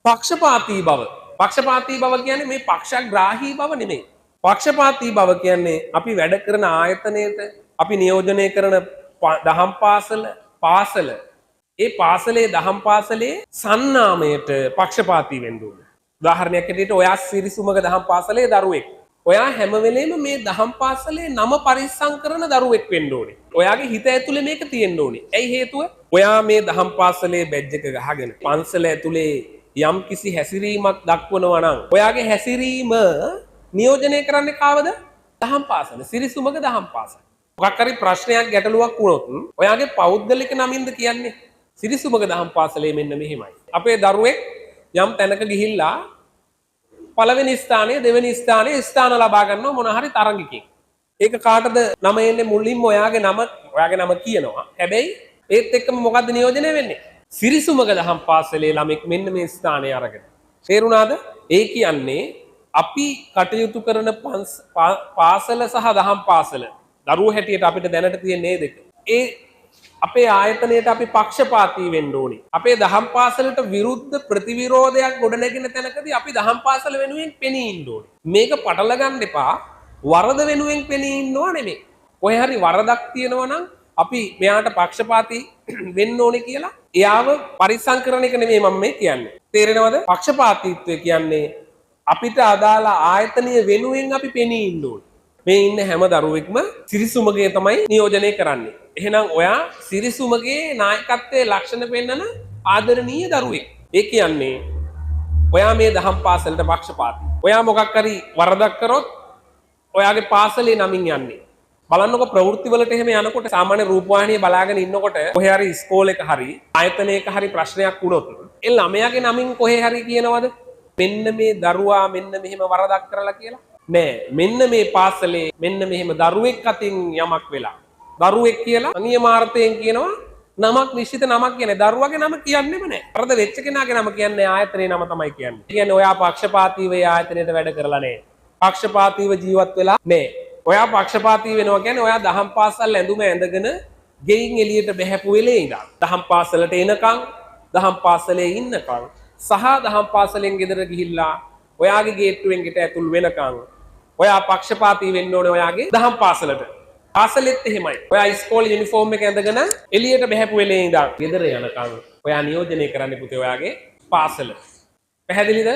පක්ෂපාතී බව. පක්ෂපාතී බව කියන්නේ මේ පක්ෂග්‍රාහී බව නෙමෙයි. පක්ෂපාතී බව කියන්නේ අපි වැඩ කරන ආයතනයේට අපි නියෝජනය කරන දහම් පාසල ඒ පාසලේ දහම් පාසලේ සන්නාමයට පක්ෂපාතී වෙන්න ඕනේ. උදාහරණයක් ඇටියට ඔයා සිරිසුමග දහම් පාසලේ දරුවෙක්. ඔයා හැම වෙලේම මේ දහම් පාසලේ නම පරිස්සම් කරන දරුවෙක් වෙන්න ඕනේ. ඔයාගේ හිත ඇතුලේ මේක තියෙන්න ඕනේ. ඇයි හේතුව? ඔයා මේ දහම් පාසලේ බැජ් එක ගහගෙන පන්සල ඇතුලේ යම් කිසි හැසිරීමක් දක්වනවා නම් ඔයාගේ හැසිරීම නියෝජනය කරන්නේ කාවද? දහම් පාසල. සිරිසුමග දහම් පාසල. මොකක් හරි ප්‍රශ්නයක් ගැටලුවක් වුණොත් ඔයාගේ පෞද්ගලික නමින්ද කියන්නේ සිරිසුමග දහම් පාසලේ මෙන්න මෙහෙමයි. අපේ දරුවෙක් යම් තැනක ගිහිල්ලා පළවෙනි ස්ථානය දෙවෙනි ස්ථාන ලබා ගන්නවා මොන හරි තරඟකින්. ඒක කාටද නම එන්නේ මුලින්ම ඔයාගේ නම කියනවා. හැබැයි ඒත් එක්කම මොකද්ද නියෝජනය වෙන්නේ? සිරිසුමග දහම් පාසලේ ළමෙක් මෙන්න මේ ස්ථානය අරගෙන. තේරුණාද? ඒ කියන්නේ අපි කටයුතු කරන පාසල සහ දහම් පාසල දරුවෝ හැටියට අපිට දැනට තියෙන මේ දෙක. ඒ අපේ ආයතනයට අපි පක්ෂපාතී වෙන්න ඕනේ. අපේ දහම් පාසලට විරුද්ධ ප්‍රතිවිරෝධයක් ගොඩනැගෙන තැනකදී අපි දහම් පාසල වෙනුවෙන් පෙනී ඉන්න ඕනේ. මේක පටල ගන්න එපා. වරද වෙනුවෙන් පෙනී ඉන්නවා නෙමෙයි. කොහේ හරි වරදක් තියෙනවා නම් අපි මෙයාට පක්ෂපාතී වෙන්න ඕනේ කියලා එයාව පරිස්සම් කරන එක නෙමෙයි මම මේ කියන්නේ. තේරෙනවද? පක්ෂපාතීත්වය කියන්නේ අපිට අදාළ ආයතනීය වෙනුවෙන් අපි පෙනී ඉන්න ඕනේ. මේ ඉන්න හැම දරුවෙක්ම සිරිසුමගේ තමයි නියෝජනය කරන්නේ. එහෙනම් ඔයා සිරිසුමගේ නායකත්වයේ ලක්ෂණ පෙන්නන ආදරණීය දරුවෙක්. ඒ කියන්නේ ඔයා මේ දහම් පාසලට පක්ෂපාතී. ඔයා මොකක් හරි වරදක් කරොත් ඔයාගේ පාසලේ නමින් යන්නේ. බලන්නකො ප්‍රවෘත්තිවලට එහෙම යනකොට සාමාන්‍ය රූපවාහිනිය බලාගෙන ඉන්නකොට කොහේ හරි ඉස්කෝලේක හරි ආයතනයක හරි ප්‍රශ්නයක් වුණොත් ඒ ළමයාගේ නමින් කොහේ හරි කියනවද? මෙන්න මේ දරුවා මෙන්න මෙහෙම වරදක් කරලා කියලා. නෑ, මෙන්න මේ පාසලේ මෙන්න මෙහෙම දරුවෙක් අතින් යමක් වෙලා දරුවෙක් කියලා අනියමාර්ථයෙන් කියනවා නමක් නිශ්චිත නමක් කියන්නේ දරුවගේ නම කියන්නෙම නෑ. වරද වෙච්ච කෙනාගේ නම කියන්නේ ආයතනයේ නම තමයි කියන්නේ. ඒ කියන්නේ ඔයා පක්ෂපාතීව ඒ ආයතනයට වැඩ කරලා නෑ. පක්ෂපාතීව ජීවත් වෙලා නෑ. ඔයා පක්ෂපාතී වෙනවා කියන්නේ ඔයා දහම් පාසල් ඇඳුම ඇඳගෙන ගෙයින් එළියට බහැපු වෙලේ ඉඳන් දහම් පාසලට එනකන් දහම් පාසලේ ඉන්නකන් සහ දහම් පාසලෙන් ගෙදර ගිහිල්ලා ඔයාගේ ගේට්ටුවෙන් ගෙට ඇතුල් වෙනකන් ඔයා පක්ෂපාතී වෙන්න ඕනේ ඔයාගේ දහම් පාසලට. පාසලෙත් එහෙමයි. ඔයා ඉස්කෝලේ යුනිෆෝම් එක ඇඳගෙන එළියට බහැපු වෙලේ ඉඳන් ගෙදර යනකන් ඔයා නියෝජනය කරන්න පුතේ ඔයාගේ පාසල. පැහැදිලිද?